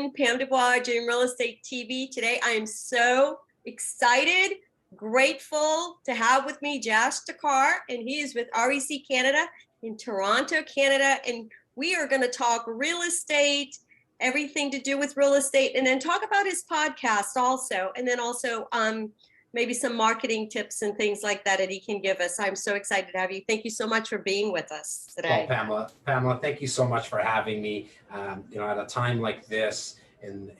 morning. Pam DuBois, Dream Real Estate TV. Today, I am so excited, grateful to have with me Jas Takhar, and he is with REC Canada in Toronto, Canada. And we are going to talk real estate, everything to do with real estate, and then talk about his podcast also. And then also maybe some marketing tips and things like that he can give us. I'm so excited to have you. Thank you so much for being with us today. Well, Pamela, thank you so much for having me. At a time like this in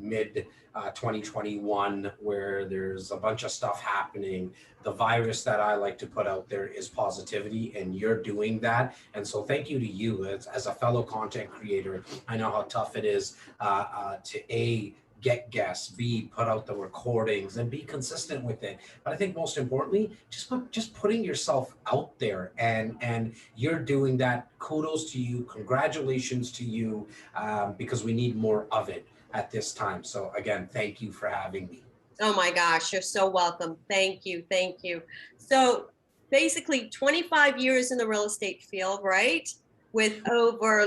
mid 2021, where there's a bunch of stuff happening, the virus that I like to put out there is positivity, and you're doing that. And so thank you to you as a fellow content creator. I know how tough it is to get guests, B, put out the recordings, and be consistent with it. But I think most importantly, just putting yourself out there, and you're doing that. Kudos to you, congratulations to you, because we need more of it at this time. So again, thank you for having me. Oh my gosh, you're so welcome. Thank you. So basically 25 years in the real estate field, right? With over,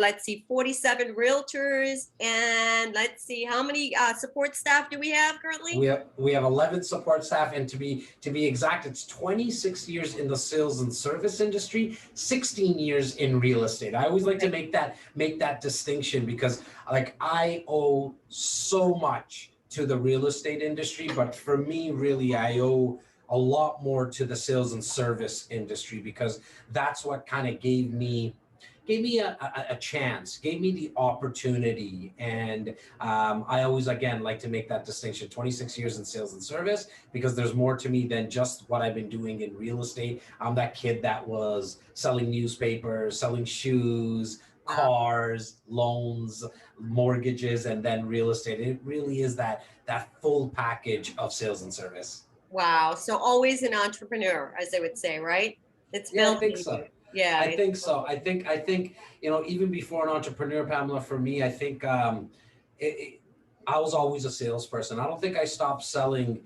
47 realtors, and let's see, how many support staff do we have currently? We have 11 support staff, and to be exact, it's 26 years in the sales and service industry, 16 years in real estate. I always like to make that distinction, because I owe so much to the real estate industry, but for me, really, I owe a lot more to the sales and service industry, because that's what kind of gave me a chance, gave me the opportunity. And I always, again, like to make that distinction, 26 years in sales and service, because there's more to me than just what I've been doing in real estate. I'm that kid that was selling newspapers, selling shoes, cars, loans, mortgages, and then real estate. It really is that full package of sales and service. Wow. So always an entrepreneur, as they would say, right? It's built. I think so. Yeah, I think so. I think even before an entrepreneur, Pamela, for me, I think I was always a salesperson. I don't think I stopped selling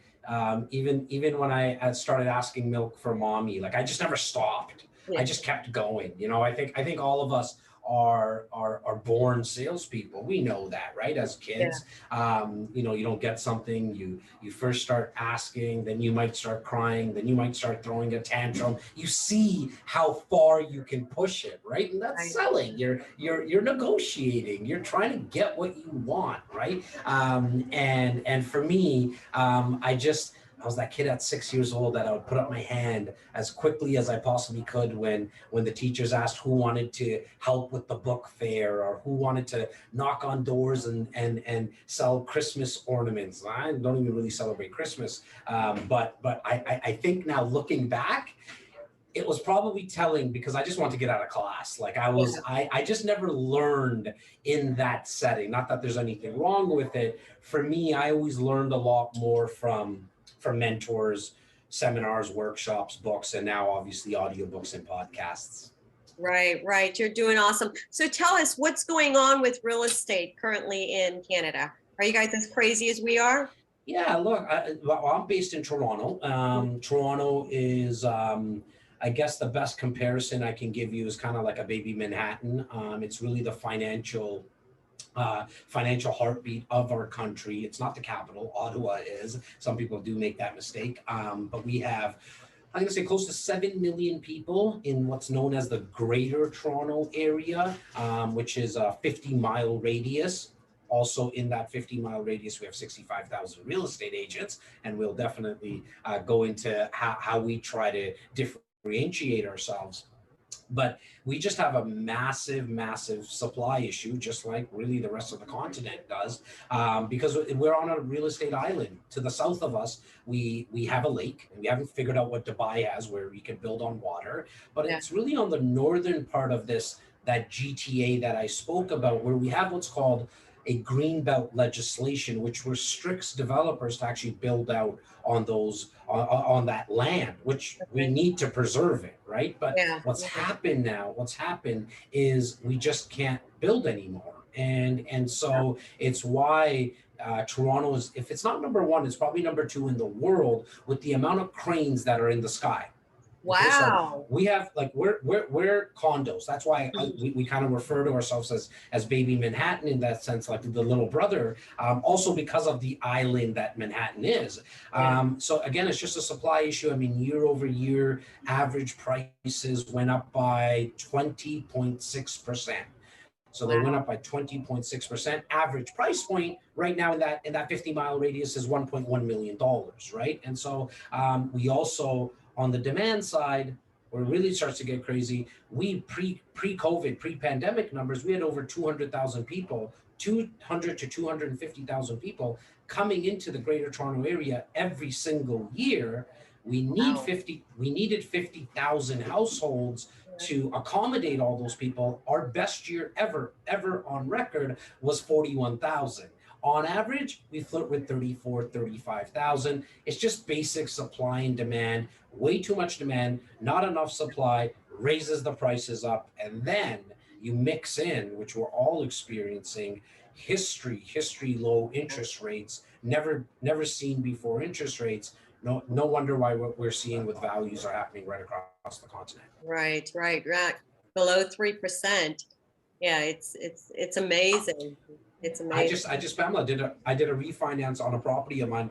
even when I started asking milk for mommy. I just never stopped. Yeah. I just kept going. I think all of us are born salespeople. We know that, right? As kids, yeah. You don't get something, you first start asking, then you might start crying, then you might start throwing a tantrum. You see how far you can push it, right? And that's selling. You're negotiating. You're trying to get what you want, right? And for me, I was that kid at 6 years old that I would put up my hand as quickly as I possibly could when the teachers asked who wanted to help with the book fair, or who wanted to knock on doors and sell Christmas ornaments. I don't even really celebrate Christmas, but I think now, looking back, it was probably telling, because I just wanted to get out of class. I just never learned in that setting. Not that there's anything wrong with it. For me, I always learned a lot more from mentors, seminars, workshops, books, and now obviously audiobooks and podcasts. Right. You're doing awesome. So tell us, what's going on with real estate currently in Canada? Are you guys as crazy as we are? Yeah, look, I'm based in Toronto. Toronto is, I guess the best comparison I can give you is kind of like a baby Manhattan. It's really the financial heartbeat of our country. It's not the capital. Ottawa is. Some people do make that mistake. But we have, I'm going to say, close to 7 million people in what's known as the Greater Toronto Area, which is a 50-mile radius. Also in that 50-mile radius, we have 65,000 real estate agents, and we'll definitely go into how we try to differentiate ourselves. But we just have a massive supply issue, just like really the rest of the continent does, because we're on a real estate island. To the south of us, we have a lake, and we haven't figured out what DuBois has, where we can build on water. But it's really on the northern part of that GTA that I spoke about, where we have what's called a greenbelt legislation, which restricts developers to actually build out on on that land, which we need to preserve it, right? But what's happened is we just can't build anymore, and so it's why Toronto is, if it's not number one, it's probably number two in the world with the amount of cranes that are in the sky. Okay, so Wow. we have like we're condos. That's why we kind of refer to ourselves as baby Manhattan in that sense, like the little brother. Also because of the island that Manhattan is. Yeah. So again, it's just a supply issue. I mean, year over year, average prices went up by 20.6%. So they went Wow. up by 20.6%. Average price point right now in that 50-mile radius is $1.1 million, right? And so we also on the demand side, where it really starts to get crazy, we pre-COVID, pre-pandemic numbers, we had over 200,000 people, 200 to 250,000 people coming into the Greater Toronto Area every single year. Wow. We needed 50,000 households to accommodate all those people. Our best year ever on record was 41,000. On average, we flirt with 34, 35,000. It's just basic supply and demand. Way too much demand, not enough supply, raises the prices up. And then you mix in, which we're all experiencing, history low interest rates, never seen before interest rates. No wonder why what we're seeing with values are happening right across the continent. Right, right, right. Below 3%. Yeah, it's amazing. It's amazing. I just Pamela I did a refinance on a property of mine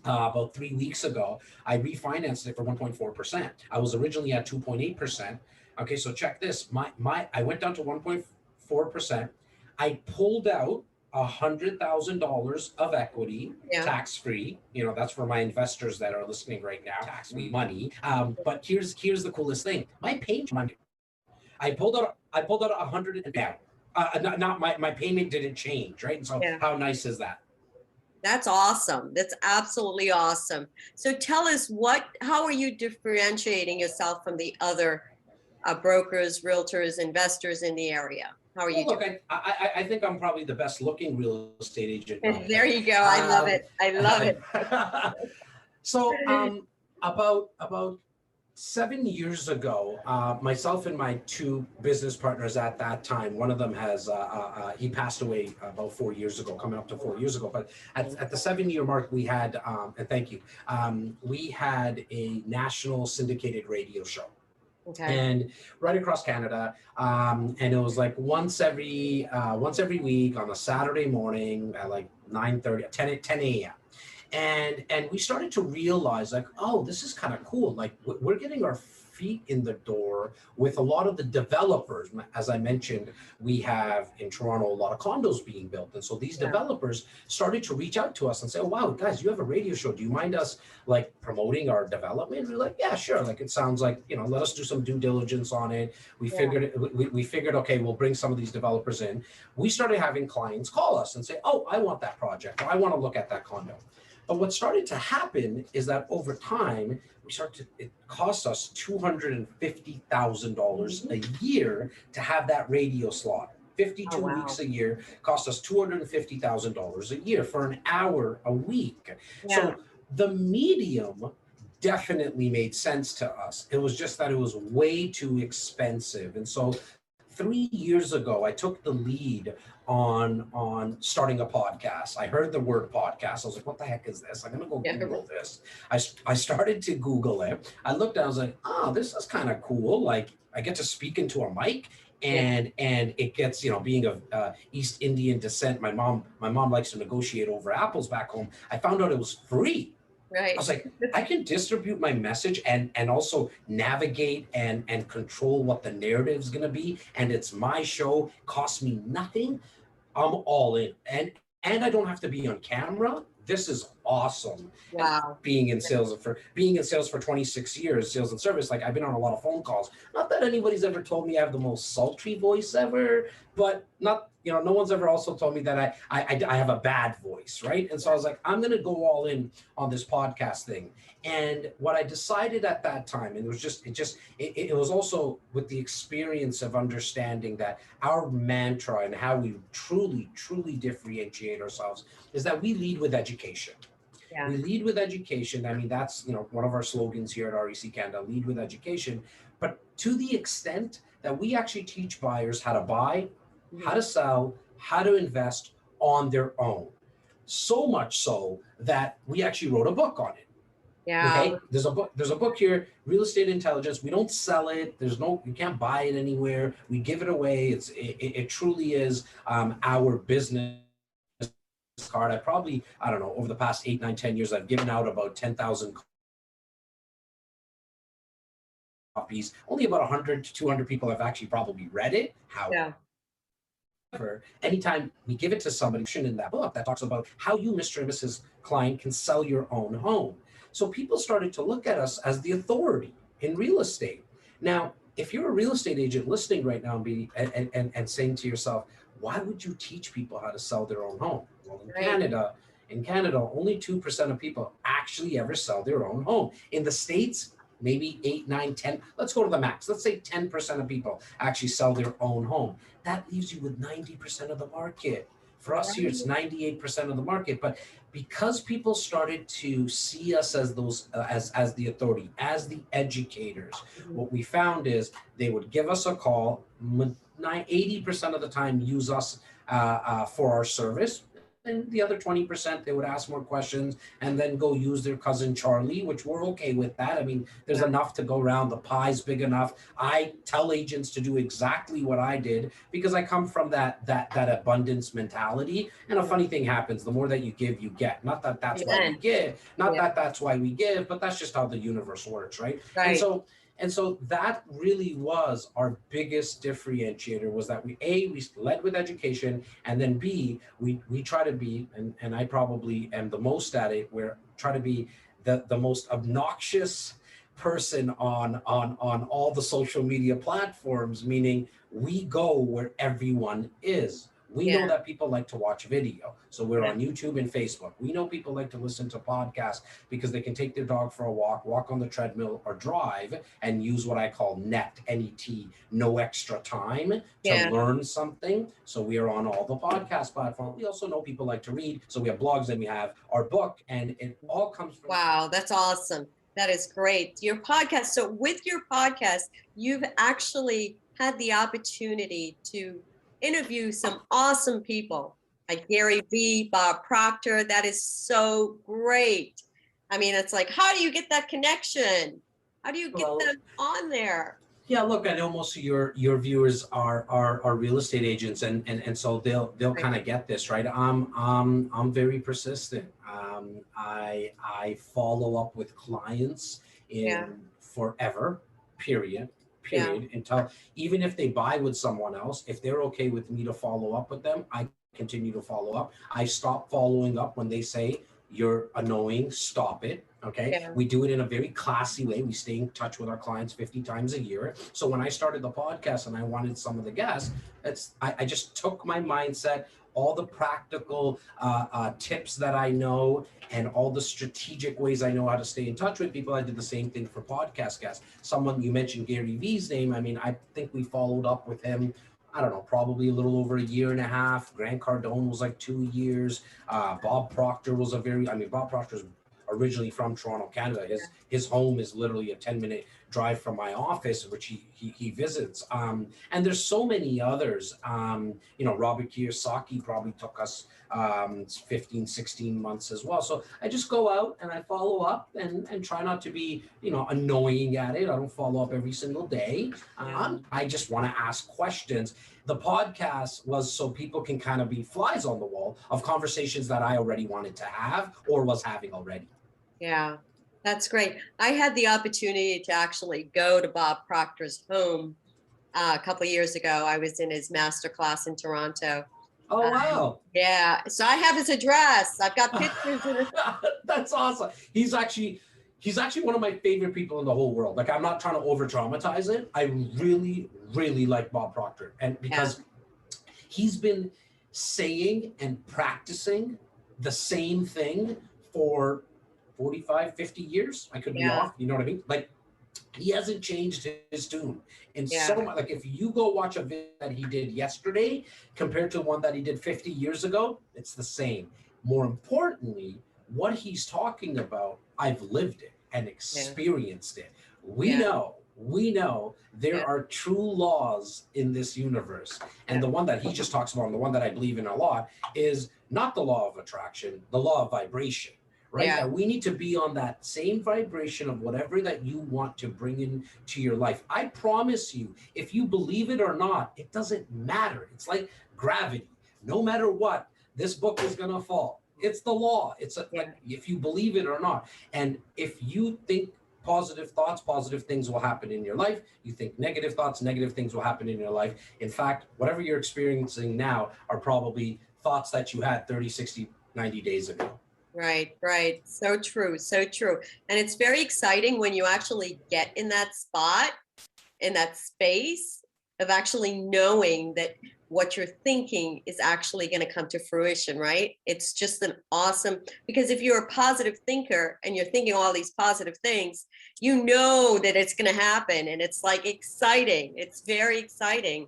about 3 weeks ago. I refinanced it for 1.4%. I was originally at 2.8%. Okay, so check this. I went down to 1.4%. I pulled out $100,000 of equity, Yeah. tax free. You know, that's for my investors that are listening right now. Tax free money. But here's the coolest thing. My payment. I pulled out 100 and down. Not my payment didn't change, right? And so Yeah. how nice is that? That's awesome. That's absolutely awesome. So tell us how are you differentiating yourself from the other brokers, realtors, investors in the area? How are Well, you look, doing? I think I'm probably the best looking real estate agent out There there. you go. I love it. I love it. So about 7 years ago, myself and my two business partners at that time, one of them has he passed away about 4 years ago, coming up to 4 years ago. But at the 7 year mark, we had and thank you, we had a national syndicated radio show. Okay. And right across Canada, and it was like once every week on a Saturday morning at like 9:30, 10 a.m. And we started to realize like, oh, this is kind of cool. Like we're getting our feet in the door with a lot of the developers. As I mentioned, we have in Toronto a lot of condos being built, and so these developers started to reach out to us and say, oh wow, guys, you have a radio show, do you mind us like promoting our development? We're like, yeah, sure. Like it sounds like, you know, let us do some due diligence on it. We figured, okay, we'll bring some of these developers in. We started having clients call us and say, oh, I want that project, or I want to look at that condo. But what started to happen is that over time, it cost us $250,000 a year to have that radio slot. 52 weeks a year cost us $250,000 a year for an hour a week. Yeah. So the medium definitely made sense to us. It was just that it was way too expensive. And so 3 years ago, I took the lead on starting a podcast. I heard the word podcast. I was like, what the heck is this? I'm going to go Google this. I started to Google it. I looked at it, I was like, oh, this is kind of cool. Like I get to speak into a mic and it gets, you know, being of East Indian descent, my mom likes to negotiate over apples back home. I found out it was free. Right. I was like, I can distribute my message and also navigate and control what the narrative is going to be. And it's my show, costs me nothing. I'm all in. And I don't have to be on camera. This is awesome. Wow. Being in sales for 26 years, sales and service, like I've been on a lot of phone calls. Not that anybody's ever told me I have the most sultry voice ever, but not, you know, no one's ever also told me that I have a bad voice, right? And so I was like, I'm going to go all in on this podcast thing. And what I decided at that time, and it was also with the experience of understanding that our mantra and how we truly differentiate ourselves is that we lead with education. Yeah. We lead with education. I mean, that's, you know, one of our slogans here at REC Canada, lead with education. But to the extent that we actually teach buyers how to buy, how to sell, how to invest on their own. So much so that we actually wrote a book on it. Yeah. Okay, there's a book here, Real Estate Intelligence. We don't sell it. You can't buy it anywhere. We give it away. It truly is our business card. I don't know, over the past 8, 9, 10 years, I've given out about 10,000 copies. Only about 100 to 200 people have actually probably read it. Yeah. Anytime we give it to somebody in that book that talks about how you, Mr. and Mrs. Client, can sell your own home. So people started to look at us as the authority in real estate. Now, if you're a real estate agent listening right now and saying to yourself, why would you teach people how to sell their own home? Well, Right. In Canada, only 2% of people actually ever sell their own home. In the States, maybe 8, 9, 10. Let's go to the max. Let's say 10% of people actually sell their own home. That leaves you with 90% of the market. For us here, it's 98% of the market. But because people started to see us as those, as the authority, as the educators, what we found is they would give us a call, 80% of the time use us for our service. And the other 20%, they would ask more questions and then go use their cousin Charlie, which we're okay with that. I mean, there's enough to go around. The pie's big enough. I tell agents to do exactly what I did because I come from that abundance mentality. And a funny thing happens: the more that you give, you get. Not that that's why we give. Not that that's why we give, but that's just how the universe works, right? Right. And so that really was our biggest differentiator, was that we led with education, and then B, we try to be, and I probably am the most at it, where try to be the most obnoxious person on all the social media platforms, meaning we go where everyone is. We know that people like to watch video, so we're on YouTube and Facebook. We know people like to listen to podcasts because they can take their dog for a walk on the treadmill, or drive and use what I call NET, no extra time to learn something. So we are on all the podcast platforms. We also know people like to read, so we have blogs and we have our book, and it all comes from. Wow, that's awesome. That is great. Your podcast. So with your podcast, you've actually had the opportunity to interview some awesome people like Gary Vee, Bob Proctor. That is so great. I mean, it's like, how do you get that connection? How do you get them on there? Yeah, look, I know most of your viewers are real estate agents, and so they'll kind of get this, right? I'm very persistent. I follow up with clients in forever, period, until, even if they buy with someone else, if they're okay with me to follow up with them, I continue to follow up. I stop following up when they say, you're annoying, stop it. Okay. We do it in a very classy way. We stay in touch with our clients 50 times a year. So when I started the podcast and I wanted some of the guests, I just took my mindset, all the practical tips that I know, and all the strategic ways I know how to stay in touch with people. I did the same thing for podcast guests. Someone, you mentioned Gary Vee's name. I mean, I think we followed up with him, I don't know, probably a little over 1.5 years. Grant Cardone was like 2 years. Bob Proctor was Bob Proctor's originally from Toronto, Canada. His home is literally a 10-minute drive from my office, which he visits. And there's so many others. Robert Kiyosaki probably took us 15, 16 months as well. So I just go out and I follow up and try not to be, annoying at it. I don't follow up every single day. I just want to ask questions. The podcast was so people can kind of be flies on the wall of conversations that I already wanted to have or was having already. Yeah, that's great. I had the opportunity to actually go to Bob Proctor's home a couple of years ago. I was in his master class in Toronto. Oh, wow. Yeah. So I have his address. I've got pictures of it. That's awesome. He's actually one of my favorite people in the whole world. Like, I'm not trying to over traumatize it. I really, really like Bob Proctor. And because he's been saying and practicing the same thing for 45, 50 years. I could be off. You know what I mean? Like, he hasn't changed his tune. And so much, like, if you go watch a video that he did yesterday compared to one that he did 50 years ago, it's the same. More importantly, what he's talking about, I've lived it and experienced it. We know there are true laws in this universe. And the one that he just talks about, and the one that I believe in a lot, is not the law of attraction, the law of vibration. right? Yeah. That we need to be on that same vibration of whatever that you want to bring into your life. I promise you, if you believe it or not, it doesn't matter. It's like gravity. No matter what, this book is going to fall. It's the law. Yeah. Like if you believe it or not. And if you think positive thoughts, positive things will happen in your life. You think negative thoughts, negative things will happen in your life. In fact, whatever you're experiencing now are probably thoughts that you had 30, 60, 90 days ago. Right, right. So true, so true. And it's very exciting when you actually get in that spot, in that space of actually knowing that what you're thinking is actually going to come to fruition, right? It's just an awesome, because if you're a positive thinker and you're thinking all these positive things, you know that it's going to happen. And it's like exciting. It's very exciting.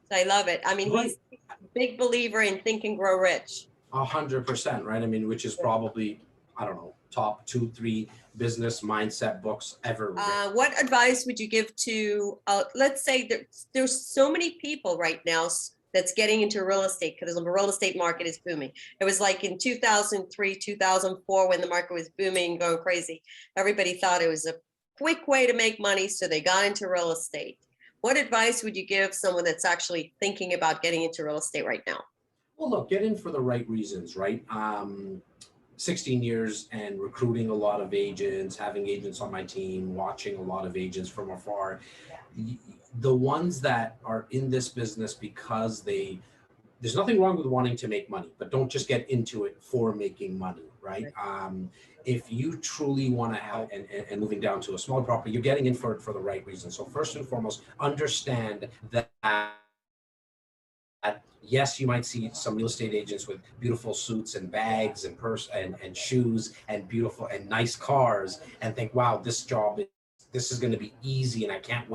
So I love it. I mean, Right. he's a big believer in Think and Grow Rich. 100%, right? I mean, which is probably, I don't know, top 2, 3 business mindset books ever written. What advice would you give to, let's say there's so many people right now that's getting into real estate because the real estate market is booming. It was like in 2003, 2004 when the market was booming, going crazy. Everybody thought it was a quick way to make money, so they got into real estate. What advice would you give someone that's actually thinking about getting into real estate right now? Well, look, get in for the right reasons, right? 16 years and recruiting a lot of agents, having agents on my team, watching a lot of agents from afar. The ones that are in this business because there's nothing wrong with wanting to make money, but don't just get into it for making money, right? If you truly want to help and moving down to a smaller property, you're getting in for it for the right reason. So first and foremost, understand that yes, you might see some real estate agents with beautiful suits and bags and and shoes and beautiful and nice cars and think, wow, this is going to be easy and I can't.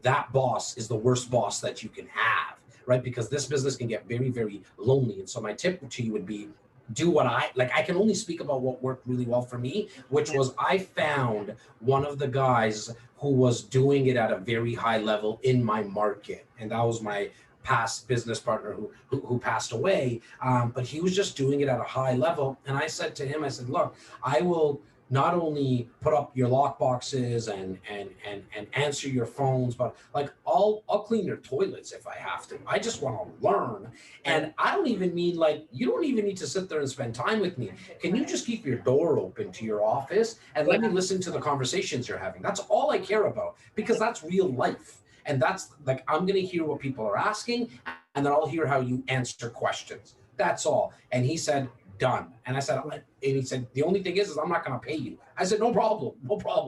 That boss is the worst boss that you can have, right? Because this business can get very, very lonely. And so my tip to you would be do what I can only speak about what worked really well for me, which was I found one of the guys who was doing it at a very high level in my market. And that was my past business partner who passed away. But he was just doing it at a high level. And I said to him, I said, look, I will not only put up your lock boxes and answer your phones, but like I'll clean your toilets if I have to. I just want to learn. And I don't even mean like you don't even need to sit there and spend time with me. Can you just keep your door open to your office and let me listen to the conversations you're having? That's all I care about because that's real life. And that's like I'm gonna hear what people are asking and then I'll hear how you answer questions. That's all. And he said, done. And I said, and he said, the only thing is I'm not going to pay you. I said, no problem,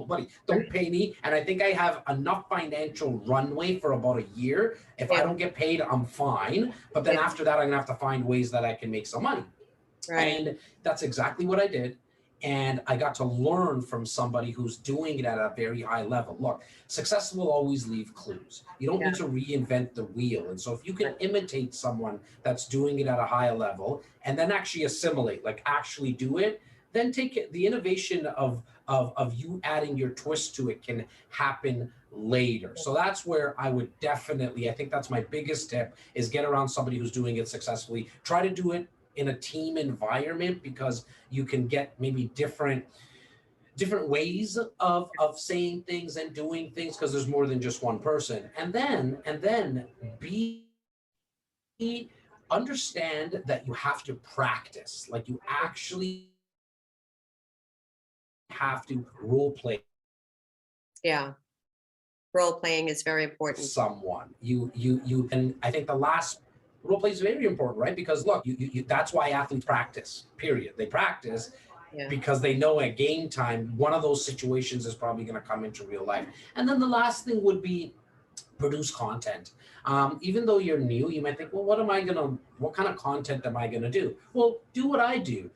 buddy. Don't pay me. And I think I have enough financial runway for about a year. If I don't get paid, I'm fine. But then after that, I'm going to have to find ways that I can make some money. Right. And that's exactly what I did. And I got to learn from somebody who's doing it at a very high level. Look, success will always leave clues. You don't need to reinvent the wheel. And so if you can imitate someone that's doing it at a higher level and then actually assimilate, like actually do it, then take it, the innovation of you adding your twist to it can happen later. So that's where I would definitely, I think that's my biggest tip is get around somebody who's doing it successfully. Try to do it in a team environment because you can get maybe different ways of saying things and doing things because there's more than just one person. And then be understand that you have to practice, like you actually have to role play. Yeah. Role playing is very important. Someone you and I think the last role play is very important, right? Because look, you that's why athletes practice, period. They practice because they know at game time one of those situations is probably going to come into real life. And then the last thing would be produce content. Even though you're new, you might think, well, what kind of content am I gonna do? Well, do what I do.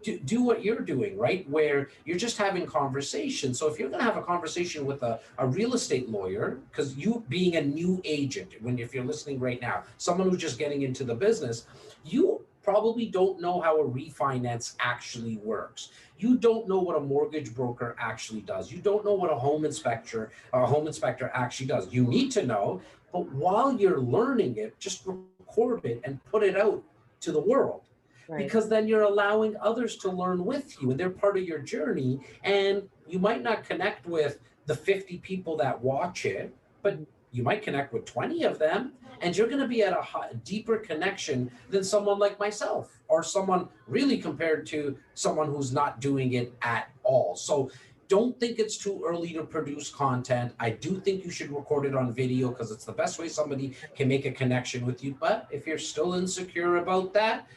Do what you're doing, right? Where you're just having conversation. So if you're gonna have a conversation with a real estate lawyer, because you being a new agent, if you're listening right now, someone who's just getting into the business, you probably don't know how a refinance actually works. You don't know what a mortgage broker actually does. You don't know what a home inspector actually does. You need to know, but while you're learning it, just record it and put it out to the world. Right. because then you're allowing others to learn with you and they're part of your journey. And you might not connect with the 50 people that watch it, but Mhm. you might connect with 20 of them, and you're going to be at a deeper connection than someone like myself, or someone really compared to someone who's not doing it at all. So don't think it's too early to produce content. I do think you should record it on video because it's the best way somebody can make a connection with you. But if you're still insecure about that,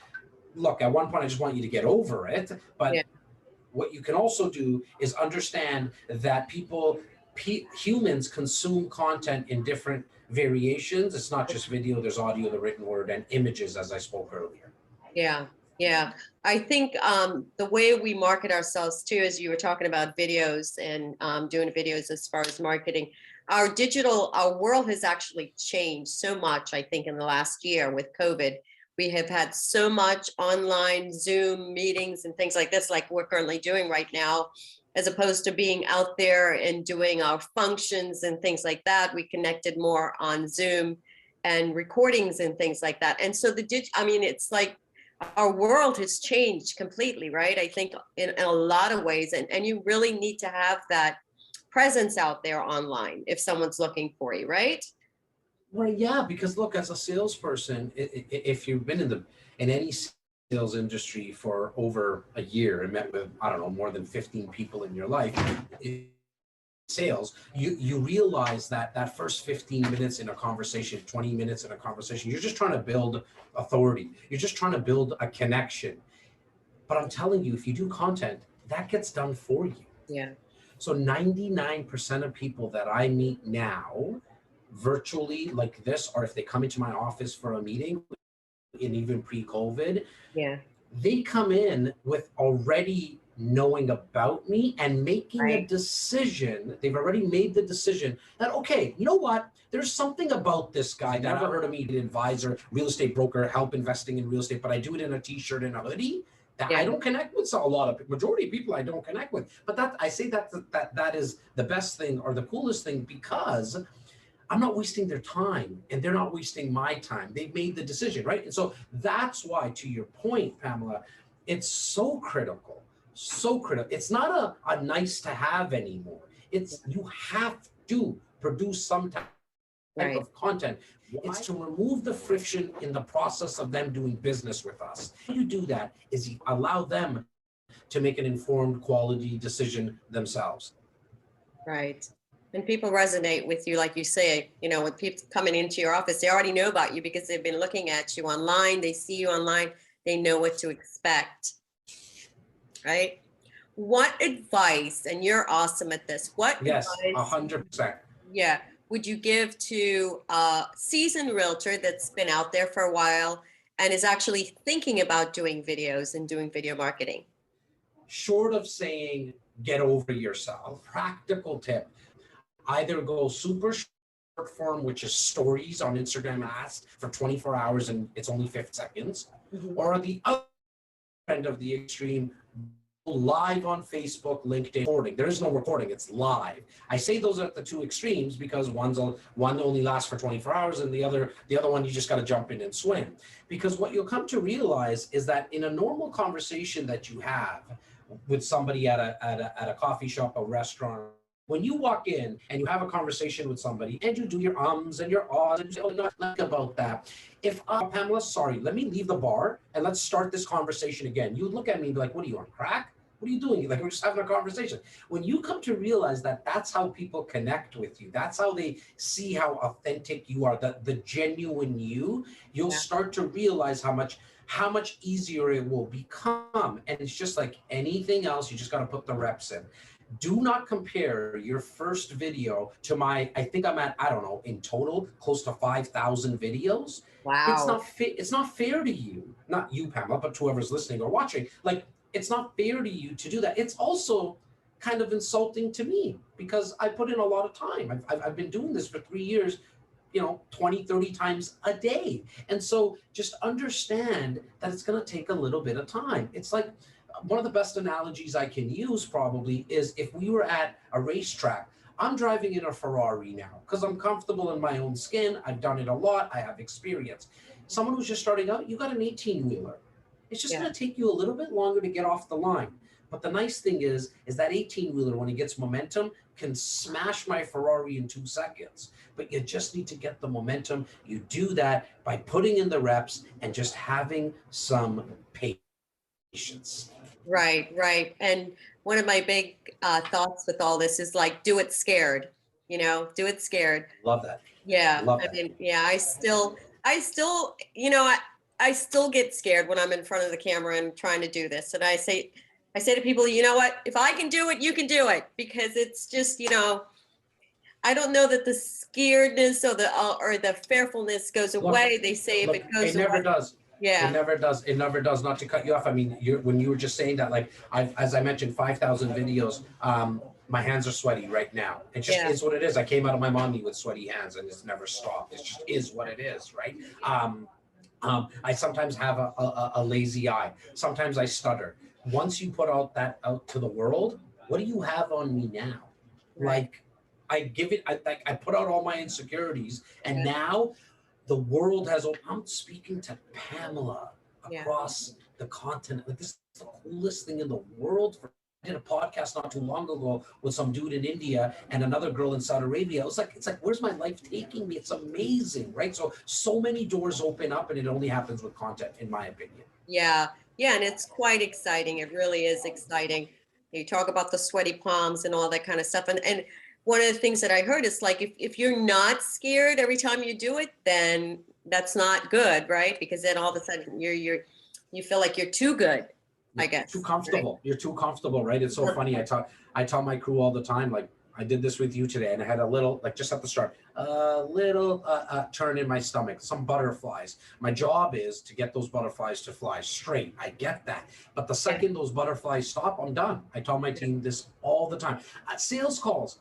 look, at one point, I just want you to get over it. Yeah. But what you can also do is understand that humans consume content in different variations. It's not just video, there's audio, the written word, and images, as I spoke earlier. Yeah, yeah. I think the way we market ourselves too, as you were talking about videos and doing videos as far as marketing, our world has actually changed so much, I think, in the last year with COVID. We have had so much online Zoom meetings and things like this, like we're currently doing right now, as opposed to being out there and doing our functions and things like that. We connected more on Zoom and recordings and things like that. And so I mean, it's like our world has changed completely, right? I think in a lot of ways, and you really need to have that presence out there online if someone's looking for you, right? Well, yeah, because look, as a salesperson, if you've been in any sales industry for over a year and met with, I don't know, more than 15 people in your life, sales, you realize that that first 15 minutes in a conversation, 20 minutes in a conversation, you're just trying to build authority. You're just trying to build a connection. But I'm telling you, if you do content, that gets done for you. Yeah. So 99% of people that I meet now virtually like this, or if they come into my office for a meeting, and even pre-COVID, Yeah. they come in with already knowing about me and making a Right. decision. They've already made the decision that, okay, you know what? There's something about this guy that I've never heard of me, an advisor, real estate broker, help investing in real estate, but I do it in a t-shirt and a hoodie. That Yeah. I don't connect with. So a lot of majority of people I don't connect with. But that I say that is the best thing or the coolest thing because I'm not wasting their time and they're not wasting my time. They've made the decision, right? And so that's why, to your point, Pamela, it's so critical, so critical. It's not a nice to have anymore. It's you have to produce some type Right. of content. It's to remove the friction in the process of them doing business with us. How you do that is you allow them to make an informed quality decision themselves. Right. And people resonate with you, like you say, when people coming into your office, they already know about you because they've been looking at you online. They see you online. They know what to expect, right? What advice, and you're awesome at this, what Yes, advice, 100%. yeah, would you give to a seasoned realtor that's been out there for a while and is actually thinking about doing videos and doing video marketing? Short of saying get over yourself, practical tip, either go super short form, which is stories on Instagram ads for 24 hours and it's only 50 seconds, Mhm. or the other end of the extreme, live on Facebook, LinkedIn, recording. There is no recording, it's live. I say those are the two extremes because one only lasts for 24 hours and the other one you just got to jump in and swim. Because what you'll come to realize is that in a normal conversation that you have with somebody at a coffee shop, a restaurant, when you walk in and you have a conversation with somebody and you do your ums and your ahs and you say, oh, no, think about that. If Pamela, sorry, let me leave the bar and let's start this conversation again. You would look at me and be like, what are you on crack? What are you doing? Like, we're just having a conversation. When you come to realize that that's how people connect with you, that's how they see how authentic you are, the genuine you'll Yeah. start to realize how much easier it will become. And it's just like anything else, you just got to put the reps in. Do not compare your first video to I think I'm at, I don't know, in total, close to 5,000 videos. Wow. It's not fair to you, not you, Pamela, but to whoever's listening or watching. Like, it's not fair to you to do that. It's also kind of insulting to me because I put in a lot of time. I've been doing this for 3 years, 20, 30 times a day. And so just understand that it's going to take a little bit of time. It's like one of the best analogies I can use probably is if we were at a racetrack. I'm driving in a Ferrari now because I'm comfortable in my own skin. I've done it a lot. I have experience. Someone who's just starting out, you got an 18-wheeler. It's just going to take you a little bit longer to get off the line. But the nice thing is that 18-wheeler, when it gets momentum, can smash my Ferrari in 2 seconds. But you just need to get the momentum. You do that by putting in the reps and just having some patience. Right, right. And one of my big thoughts with all this is like, do it scared, do it scared. Love that. Yeah. Love I that. mean, yeah, I still, I still get scared when I'm in front of the camera and trying to do this. And I say to people, you know what, if I can do it, you can do it, because it's just, I don't know that the scaredness or the fearfulness goes away. They say if it goes it never away, does. yeah. It never does. It never does. Not to cut you off. I mean, when you were just saying that, like, as I mentioned, 5,000 videos. My hands are sweaty right now. It just is what it is. I came out of my mommy with sweaty hands, and it's never stopped. It just is what it is, right? I sometimes have a lazy eye. Sometimes I stutter. Once you put out to the world, what do you have on me now? Right. Like, I put out all my insecurities, and Yeah. now the world has. I'm speaking to Pamela Yeah. across the continent. Like, this is the coolest thing in the world. I did a podcast not too long ago with some dude in India and another girl in Saudi Arabia. It's like, where's my life taking me? It's amazing, right? So many doors open up, and it only happens with content, in my opinion. Yeah. Yeah. And it's quite exciting. It really is exciting. You talk about the sweaty palms and all that kind of stuff. And one of the things that I heard is like, if you're not scared every time you do it, then that's not good, right? Because then all of a sudden you feel like you're too good, I guess. Too comfortable. Right? You're too comfortable, right? It's so funny. I tell my crew all the time, like, I did this with you today, and I had a little, like, just at the start, a little turn in my stomach, some butterflies. My job is to get those butterflies to fly straight. I get that. But the second those butterflies stop, I'm done. I tell my team this all the time. Sales calls.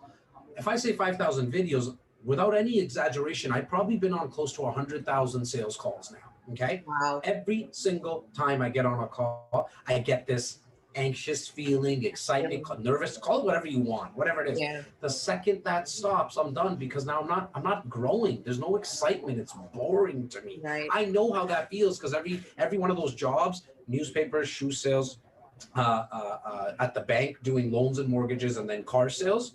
If I say 5,000 videos, without any exaggeration, I've probably been on close to 100,000 sales calls now. Okay. Wow. Every single time I get on a call, I get this anxious feeling, excitement, nervous, call it whatever you want, whatever it is. Yeah. The second that stops, I'm done, because now I'm not growing. There's no excitement. It's boring to me. Right. I know how that feels, because every one of those jobs, newspapers, shoe sales, at the bank doing loans and mortgages, and then car sales,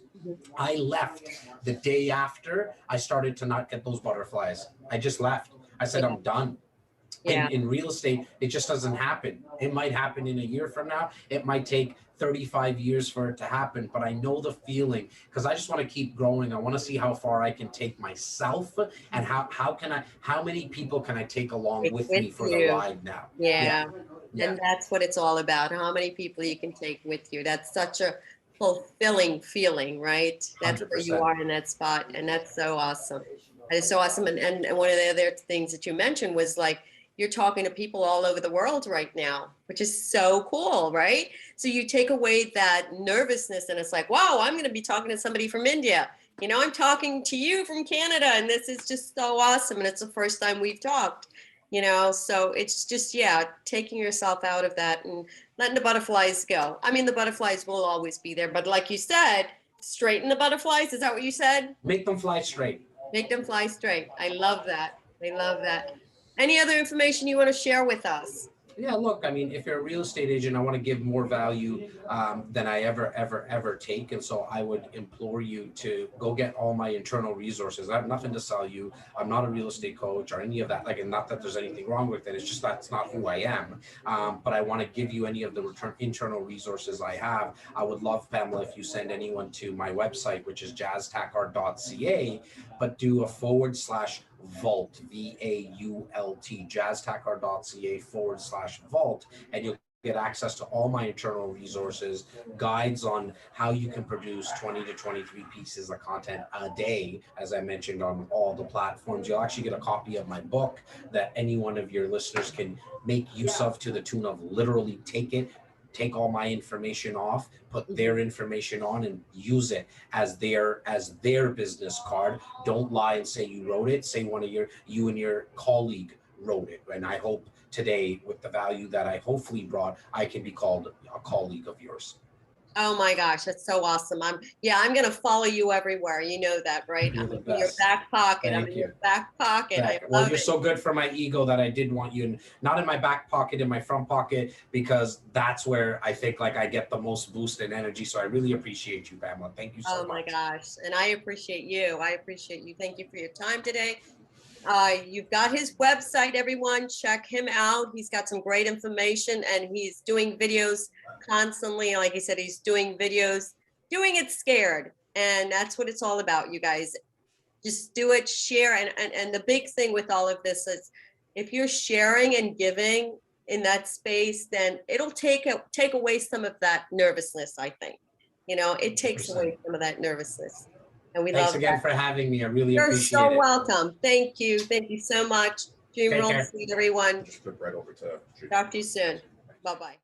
I left the day after I started to not get those butterflies. I just left. I said, I'm done. Yeah. In real estate, it just doesn't happen. It might happen in a year from now. It might take 35 years for it to happen, but I know the feeling, because I just want to keep growing. I want to see how far I can take myself, and how many people can I take along with me for the ride now. Yeah. And that's what it's all about. How many people you can take with you. That's such a fulfilling feeling, right? That's 100%. where you are in that spot. And that's so awesome. That is so awesome. And one of the other things that you mentioned was like, you're talking to people all over the world right now, which is so cool, right? So you take away that nervousness, and it's like, wow, I'm going to be talking to somebody from India. I'm talking to you from Canada, and this is just so awesome. And it's the first time we've talked, so it's just, taking yourself out of that and letting the butterflies go. I mean, the butterflies will always be there, but like you said, straighten the butterflies. Is that what you said? Make them fly straight. Make them fly straight. I love that. I love that. Any other information you want to share with us? Yeah, look, I mean, if you're a real estate agent, I want to give more value than I ever take. And so I would implore you to go get all my internal resources. I have nothing to sell you. I'm not a real estate coach or any of that. Like, and not that there's anything wrong with it. It's just that's not who I am. But I want to give you any of the internal resources I have. I would love, Pamela, if you send anyone to my website, which is jastakhar.ca, but do a /vault, VAULT, jastakhar.ca /vault, and you'll get access to all my internal resources, guides on how you can produce 20 to 23 pieces of content a day, as I mentioned, on all the platforms. You'll actually get a copy of my book that any one of your listeners can make use of, to the tune of literally take all my information off, put their information on, and use it as their business card. Don't lie and say you wrote it. Say you and your colleague wrote it. And I hope today, with the value that I hopefully brought, I can be called a colleague of yours. Oh my gosh, that's so awesome. I'm gonna follow you everywhere. You know that, right? You're I'm the in your best. back pocket. I'm Thank in you. your back pocket. I Well, love you're it. so good for my ego that I did want you, not in my back pocket, in my front pocket, because that's where I think like I get the most boost in energy. So I really appreciate you, Pamela. Thank you so Oh my much. gosh. And I appreciate you. I appreciate you. Thank you for your time today. You've got his website, everyone. Check him out. He's got some great information and he's doing videos constantly. Like he said, he's doing videos, doing it scared. And that's what it's all about, you guys. Just do it, share. And the big thing with all of this is if you're sharing and giving in that space, then it'll take away some of that nervousness, I think. You know, it takes 100%. away some of that nervousness. And we Thanks love again that. for having me. I really You're appreciate so it. welcome. Thank you. Thank you so much. Dream Take Real care. Estate, everyone. Just click right over to. Talk to you soon. Bye-bye.